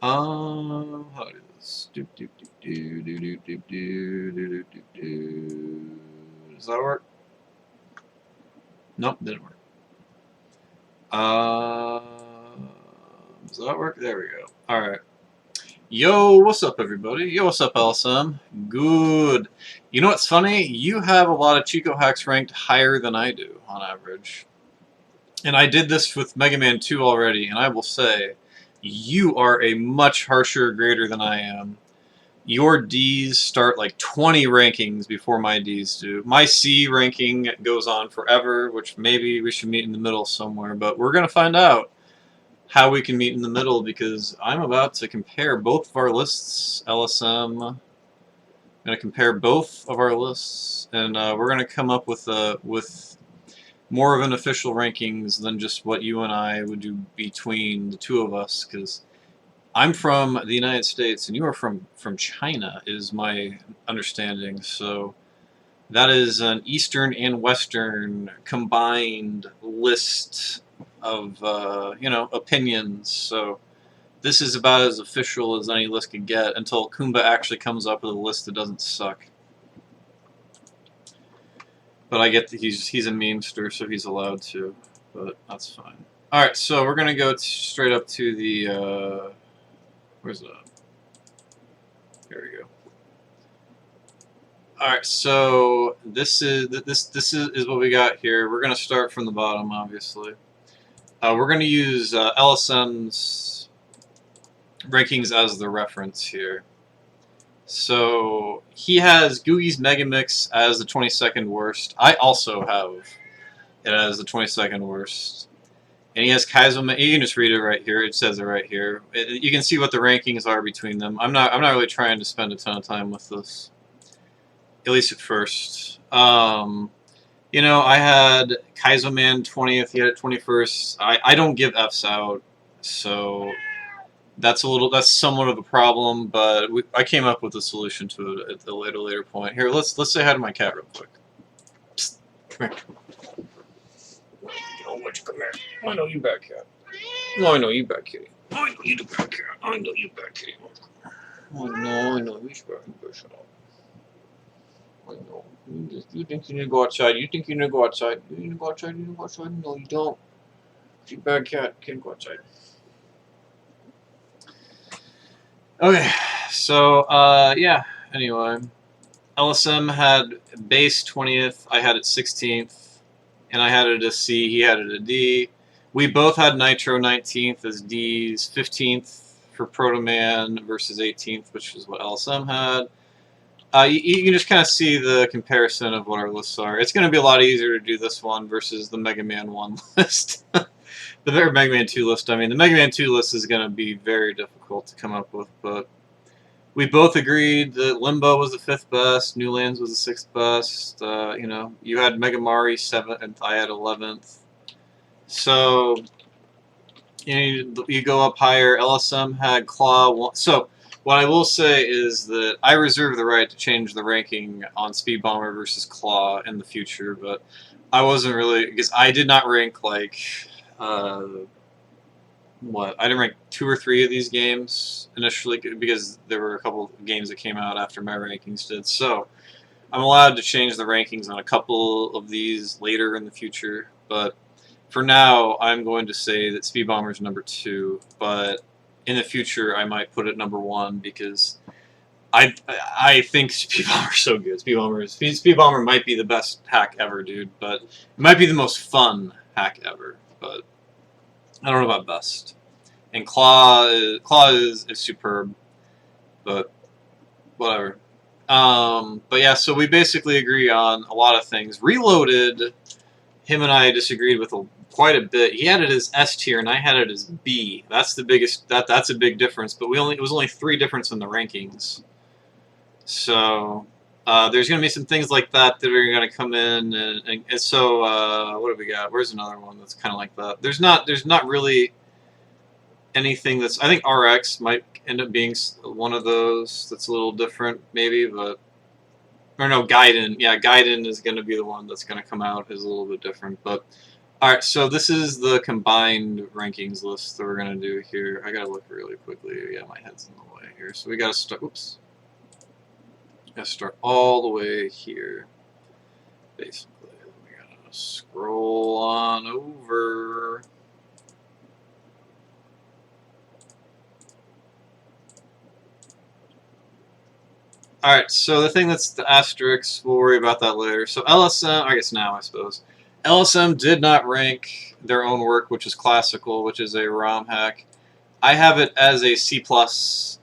How do this? Does that work? Nope, didn't work. Does that work? There we go. All right. Yo, what's up, everybody? Yo, what's up, LSM? Good. You know what's funny? You have a lot of Chico hacks ranked higher than I do on average. And I did this with Mega Man 2 already, and I will say, you are a much harsher grader than I am. Your D's start like 20 rankings before my D's do. My C ranking goes on forever, which maybe we should meet in the middle somewhere, but we're going to find out how we can meet in the middle because I'm about to compare both of our lists, LSM. I'm going to compare both of our lists, and we're going to come up with more of an official rankings than just what you and I would do between the two of us, because I'm from the United States and you are from China, is my understanding. So that is an Eastern and Western combined list of opinions. So this is about as official as any list could get until Kumba actually comes up with a list that doesn't suck. But I get that he's a memester, so he's allowed to. But that's fine. All right, so we're gonna go straight up to the. Where's that? Here we go. All right, so this is what we got here. We're gonna start from the bottom, obviously. We're gonna use LSM's rankings as the reference here. So he has Googie's Megamix as the 22nd worst. I also have it as the 22nd worst. And he has Kaizo. You can just read it right here. It says it right here. You can see what the rankings are between them. I'm not really trying to spend a ton of time with this, at least at first. You know, I had Kaizo Man 20th. He had it 21st. I don't give Fs out, so that's somewhat of a problem. But I came up with a solution to it at a later point. Here, let's say hi to my cat real quick. Psst, come here. Oh, why you come here? I know you back, cat. Oh, I know you back, kitty. I know you back, cat. I know you back, kitty. Oh, no, I know. You should go shut up. I know. You think you need to go outside. You think you need to go outside. You need to go outside. You need to go outside. No, you don't. You bad cat. Can't go outside. Okay, so, yeah. Anyway, LSM had base 20th. I had it 16th. And I had it a C. He had it a D. We both had Nitro 19th as D's, 15th for Proto Man versus 18th, which is what LSM had. You can just kind of see the comparison of what our lists are. It's going to be a lot easier to do this one versus the Mega Man 1 list. The Mega Man 2 list, I mean, the Mega Man 2 list is going to be very difficult to come up with, but we both agreed that Limbo was the 5th best, New Lands was the 6th best. You know, you had Mega Mari 7th, I had 11th. So, you go up higher. LSM had Claw 1. So, what I will say is that I reserve the right to change the ranking on Speed Bomber versus Claw in the future, but I wasn't really, because I did not rank like, I didn't rank 2 or 3 of these games initially because there were a couple of games that came out after my rankings did. So I'm allowed to change the rankings on a couple of these later in the future, but for now I'm going to say that Speed Bomber is number 2, but in the future I might put it number 1 because I think Speed Bomber is so good. Speed Bomber might be the best hack ever, dude, but it might be the most fun hack ever, but I don't know about best. And Claw is superb, but whatever. But yeah, so we basically agree on a lot of things. Reloaded, him and I disagreed with quite a bit. He had it as S tier, and I had it as B. That's the biggest. That's a big difference. But it was only 3 difference in the rankings. So there's going to be some things like that that are going to come in, and so what have we got? Where's another one that's kind of like that? There's not really anything that's. I think RX might end up being one of those that's a little different, maybe, but or no, Gaiden. Yeah, Gaiden is going to be the one that's going to come out is a little bit different, but Alright, so this is the combined rankings list that we're going to do here. I got to look really quickly. Yeah, my head's in the way here. So we got to start, oops. Got to start all the way here. Basically, we got to scroll on over. Alright, so the thing that's the asterisk, we'll worry about that later. So LSM, I guess now I suppose. LSM did not rank their own work, which is classical, which is a ROM hack. I have it as a C+,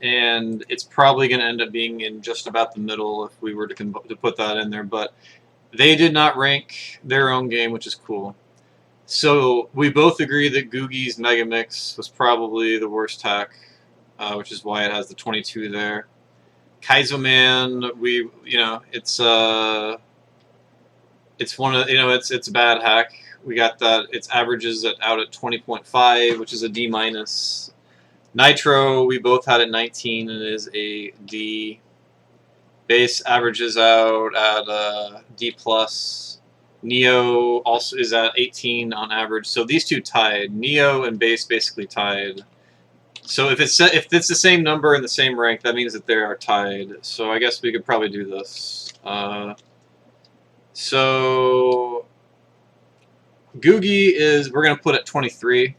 and it's probably going to end up being in just about the middle if we were to put that in there. But they did not rank their own game, which is cool. So we both agree that Googie's Megamix was probably the worst hack, which is why it has the 22 there. Kaizoman, it's one of it's a bad hack. We got that its averages out at 20.5, which is a D minus. Nitro, we both had at 19 and it is a D. Base averages out at D plus. Neo also is at 18 on average. So these two tied. Neo and Base basically tied. So if it's the same number in the same rank, that means that they are tied. So I guess we could probably do this. So Googie we're gonna put at 23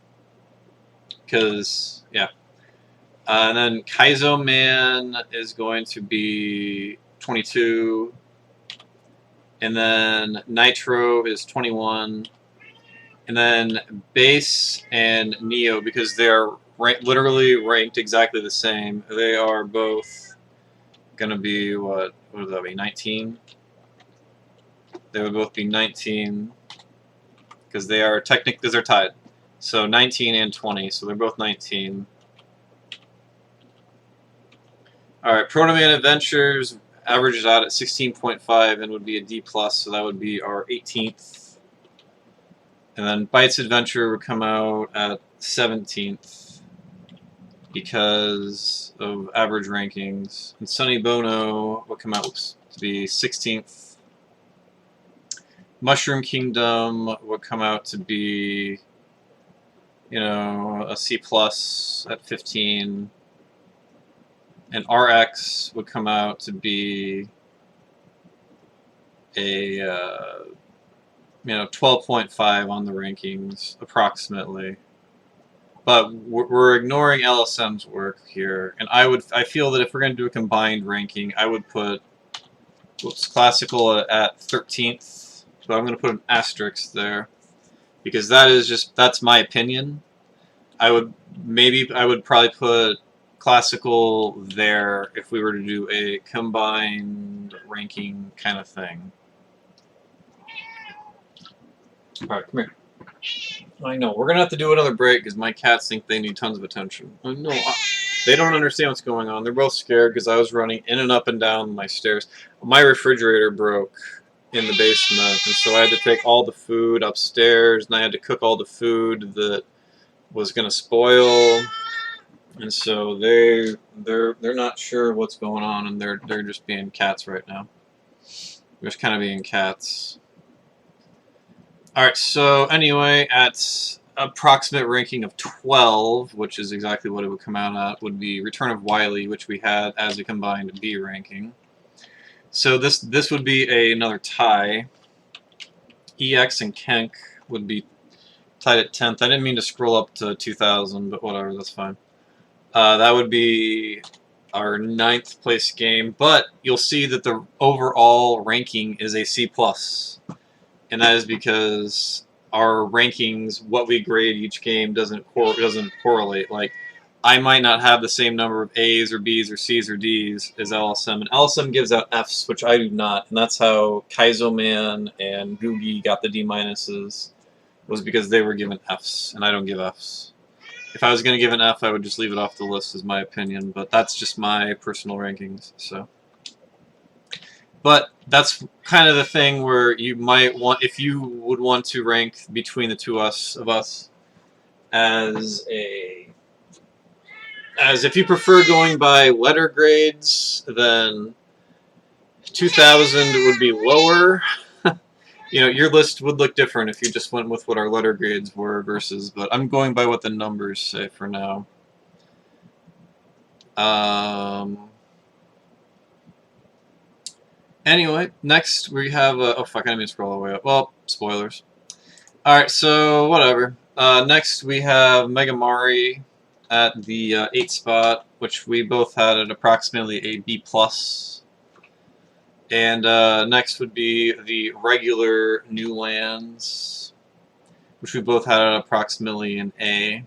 because yeah. And then Kaizo Man is going to be 22. And then Nitro is 21. And then Base and Neo, because they're literally ranked exactly the same, they are both going to be, what would that be, 19? They would both be 19, because they are because they're tied. So 19 and 20, so they're both 19. Alright, Protoman Adventures averages out at 16.5 and would be a D+, so that would be our 18th. And then Bytes Adventure would come out at 17th because of average rankings. And Sunny Bono would come out to be 16th. Mushroom Kingdom would come out to be, a C+ at 15. And RX would come out to be a 12.5 on the rankings approximately. But we're ignoring LSM's work here, and I feel that if we're going to do a combined ranking, I would put classical at 13th. So I'm going to put an asterisk there because that's my opinion. I would probably put classical there if we were to do a combined ranking kind of thing. Alright, come here. I know, we're going to have to do another break because my cats think they need tons of attention. I know, they don't understand what's going on. They're both scared because I was running in and up and down my stairs. My refrigerator broke in the basement, and so I had to take all the food upstairs, and I had to cook all the food that was going to spoil. And so they're not sure what's going on, and they're just being cats right now. They're just kind of being cats. Alright, so anyway, at approximate ranking of 12, which is exactly what it would come out at, would be Return of Wily, which we had as a combined B ranking. So this would be another tie. EX and Kenk would be tied at 10th. I didn't mean to scroll up to 2000, but whatever, that's fine. That would be our 9th place game, but you'll see that the overall ranking is a C+. And that is because our rankings, what we grade each game, doesn't correlate. Like, I might not have the same number of A's or B's or C's or D's as LSM, and LSM gives out F's, which I do not, and that's how Kaizoman and Googie got the D minuses, was because they were given F's, and I don't give F's. If I was going to give an F, I would just leave it off the list, is my opinion, but that's just my personal rankings, so. But that's kind of the thing where you might want, if you would want to rank between the two of us, as if you prefer going by letter grades, then 2000 would be lower, You know, your list would look different if you just went with what our letter grades were versus, but I'm going by what the numbers say for now. Anyway, next we have, oh fuck, I didn't mean to scroll all the way up. Well, spoilers. Alright, so whatever. Next we have Megamari at the 8 spot, which we both had at approximately a B+. And next would be the regular New Lands, which we both had at approximately an A.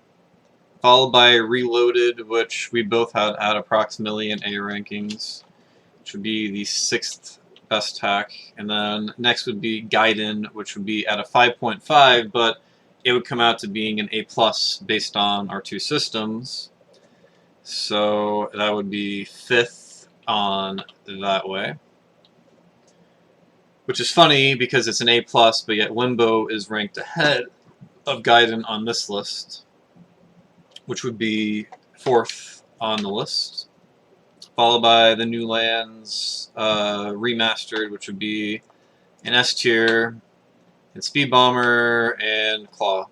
Followed by Reloaded, which we both had at approximately an A rankings, which would be the 6th best hack. And then next would be Gaiden, which would be at a 5.5, but it would come out to being an A+ based on our two systems. So that would be 5th on that way. Which is funny because it's an A+, but yet Limbo is ranked ahead of Gaiden on this list, which would be 4th on the list. Followed by the New Lands Remastered, which would be an S tier, and Speed Bomber, and Claw.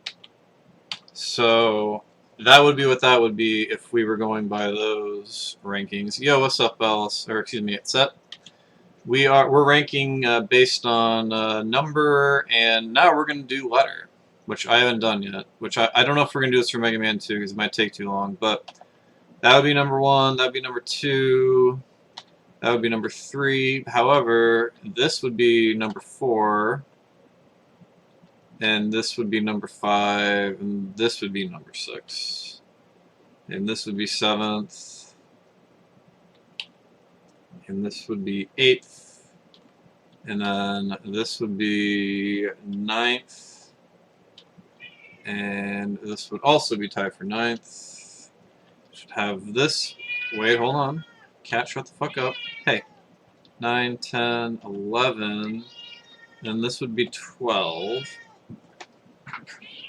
So that would be what that would be if we were going by those rankings. Yo, what's up, Alice? Or excuse me, it's Set. We're ranking based on number, and now we're gonna do letter, which I haven't done yet. Which I don't know if we're gonna do this for Mega Man 2 because it might take too long, but that would be number 1. That would be number 2. That would be number 3. However, this would be number 4. And this would be number 5. And this would be number 6. And this would be 7th. And this would be 8th. And then this would be 9th. And this would also be tied for 9th. Should have this. Wait, hold on. Cat, shut the fuck up. Hey. 9, 10, 11. And this would be 12.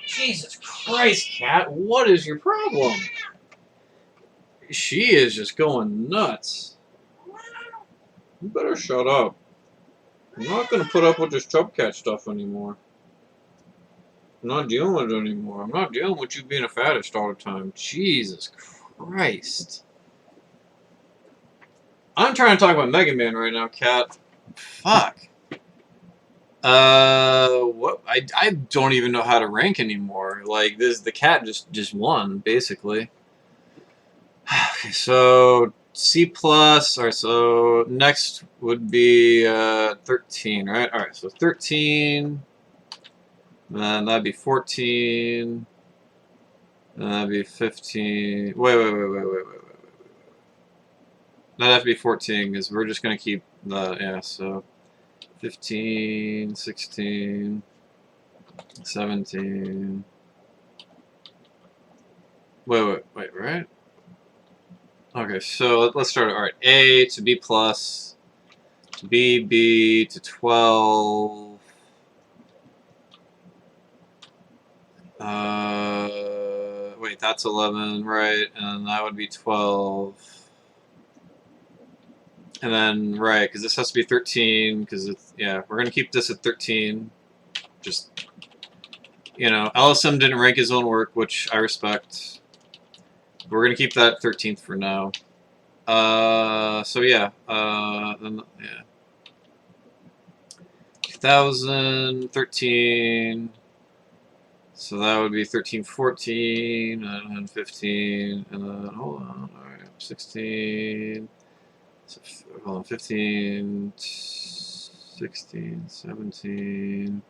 Jesus Christ, Cat, what is your problem? She is just going nuts. You better shut up. I'm not going to put up with this Chub Cat stuff anymore. I'm not dealing with it anymore. I'm not dealing with you being a fattest all the time. Jesus Christ. I'm trying to talk about Mega Man right now, Cat. Fuck. What? I don't even know how to rank anymore. Like, the cat just won, basically. Okay, so C+, alright, so next would be 13, right? Alright, so 13, then that'd be 14, then that'd be 15, wait. That'd have to be 14, because we're just going to keep the, yeah, so 15, 16, 17, wait, right? Okay, so let's start. All right, A to B+, to B to 12. Wait, that's 11, right? And that would be 12. And then, right, because this has to be 13, because it's, yeah, we're going to keep this at 13. Just, you know, LSM didn't rank his own work, which I respect. We're going to keep that 13th for now. So yeah, then, yeah. 2013, so that would be 13, 14, and then 15, and then, hold on, alright, 16, so, hold on, 15, 16, 17,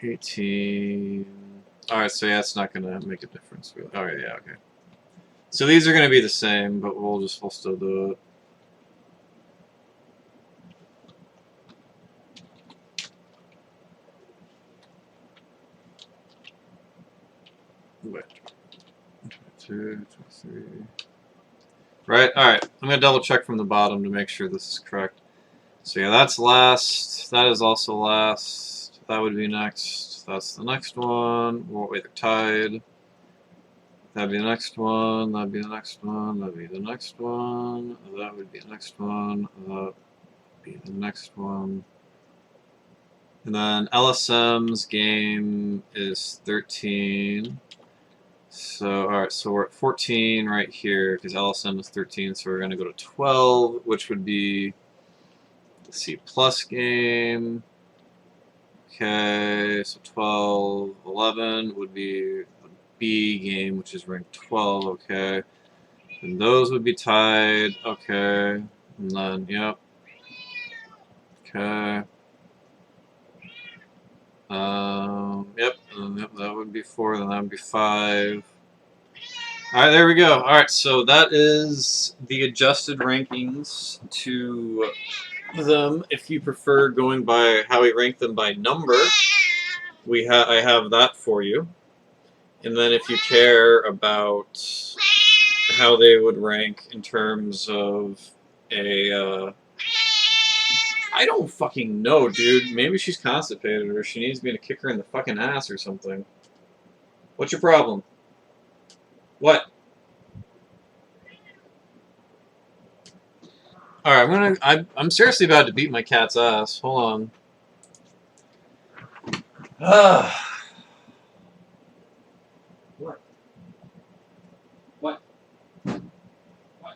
18, alright, so yeah, it's not gonna make a difference, really. Alright, yeah, okay. So these are gonna be the same, but we'll still do it. Wait. 22, 23. Right? Alright. I'm going to double check from the bottom to make sure this is correct. So yeah, that's last. That is also last. That would be next. That's the next one. Well, wait, they're tied. That'd be the next one. That'd be the next one. That'd be the next one. That would be the next one. That'd be the next one. And then LSM's game is 13. So, alright, so we're at 14 right here, because LSM is 13, so we're going to go to 12, which would be the C plus game. Okay, so 12, 11 would be the B game, which is ranked 12, okay. And those would be tied, okay. And then, yep. Okay. Yep, and yep, that would be 4, then that would be 5. Alright, there we go. Alright, so that is the adjusted rankings to them. If you prefer going by how we rank them by number, I have that for you. And then if you care about how they would rank in terms of a, I don't fucking know, dude. Maybe she's constipated or she needs me to kick her in the fucking ass or something. What's your problem? What? Alright, I'm seriously about to beat my cat's ass. Hold on. What? What? What?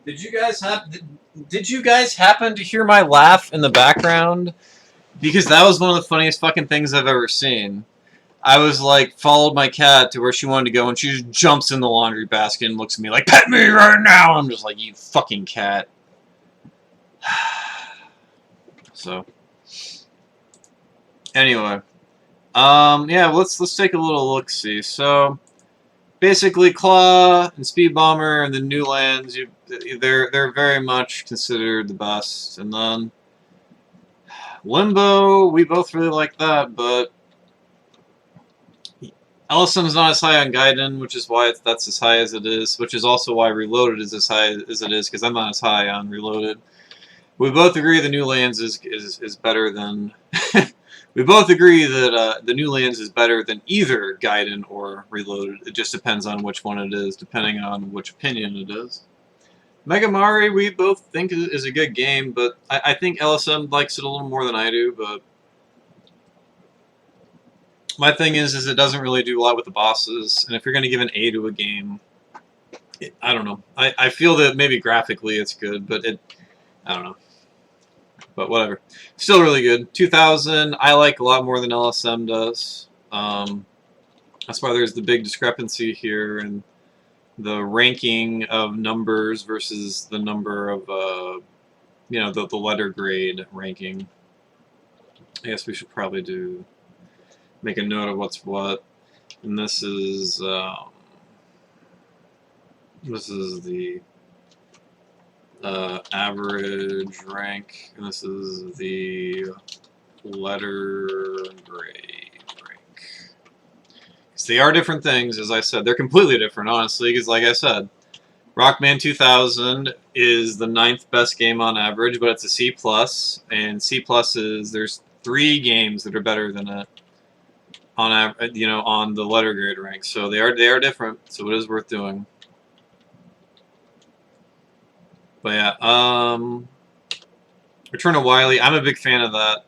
Did you guys happen to hear my laugh in the background? Because that was one of the funniest fucking things I've ever seen. I was like, followed my cat to where she wanted to go, and she just jumps in the laundry basket and looks at me like, "Pet me right now!" I'm just like, "You fucking cat." So, anyway, yeah, let's take a little look. See, so basically, Claw and Speed Bomber and the new lands, they're very much considered the best, and then Limbo, we both really like that, but LSM's not as high on Gaiden, which is why that's as high as it is, which is also why Reloaded is as high as it is, because I'm not as high on Reloaded. We both agree the New Lands is better than... we both agree that the New Lands is better than either Gaiden or Reloaded. It just depends on which one it is, depending on which opinion it is. Mega Mari, we both think is a good game, but I think LSM likes it a little more than I do, but my thing is it doesn't really do a lot with the bosses, and if you're going to give an A to a game, I don't know. I feel that maybe graphically it's good, but I don't know. But whatever. Still really good. 2000, I like a lot more than LSM does. That's why there's the big discrepancy here in the ranking of numbers versus the number of, the letter grade ranking. I guess we should probably make a note of what's what. And this is the average rank, and this is the letter grade rank. Because they are different things, as I said. They're completely different, honestly, because like I said, Rockman 2000 is the 9th best game on average, but it's a C+, and C+ there's 3 games that are better than it on the letter grade rank. So they are different, so it is worth doing. But yeah, Return of Wily, I'm a big fan of that.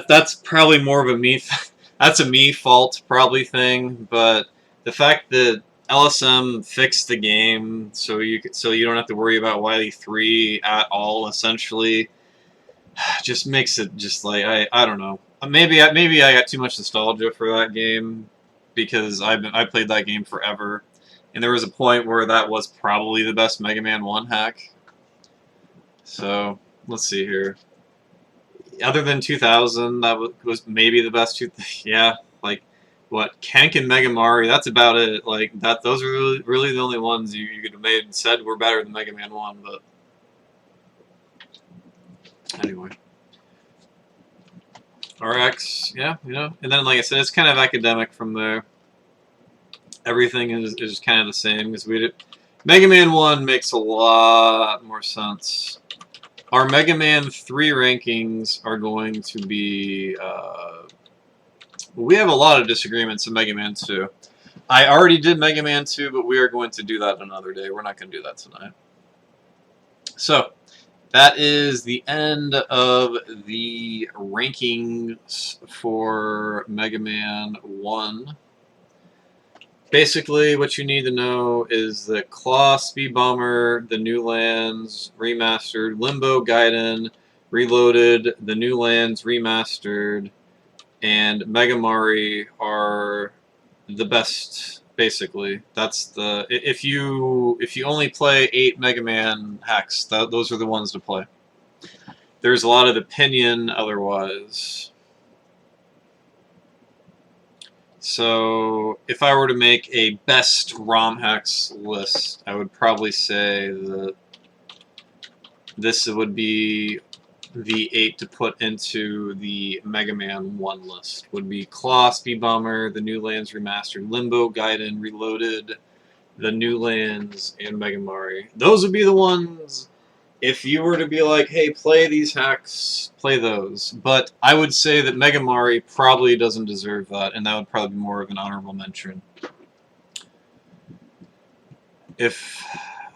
That's probably more of a me that's a me fault probably thing, but the fact that LSM fixed the game so you don't have to worry about Wily 3 at all essentially just makes it just like I don't know. Maybe I got too much nostalgia for that game because I played that game forever, and there was a point where that was probably the best Mega Man 1 hack. So let's see here. Other than 2000, that was maybe the best. Yeah, like what, Kank and Megamari, that's about it. Like, those are really the only ones you could have made and said were better than Mega Man 1, but anyway. RX, yeah, you know. And then, like I said, it's kind of academic from there. Everything is kind of the same, because Mega Man 1 makes a lot more sense. Our Mega Man 3 rankings are going to be... we have a lot of disagreements in Mega Man 2. I already did Mega Man 2, but we are going to do that another day. We're not going to do that tonight. So, that is the end of the rankings for Mega Man 1. Basically, what you need to know is that Claw, Speed Bomber, the New Lands Remastered, Limbo Gaiden Reloaded, the New Lands Remastered, and Megamari are the best. Basically, that's the if you only play 8 Mega Man hacks, those are the ones to play. There's a lot of opinion otherwise. So, if I were to make a best ROM hacks list, I would probably say that this would be the 8 to put into the Mega Man 1 list. Would be Claw, Speed Bomber, the New Lands Remastered, Limbo, Gaiden, Reloaded, the New Lands, and Megamari. Those would be the ones, if you were to be like, hey, play these hacks, play those. But I would say that Megamari probably doesn't deserve that, and that would probably be more of an honorable mention. If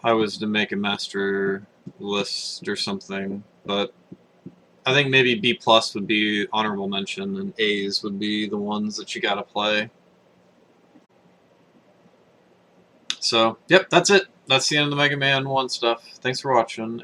I was to make a master list or something, but I think maybe B+ would be honorable mention, and A's would be the ones that you gotta play. So, yep, that's it. That's the end of the Mega Man 1 stuff. Thanks for watching.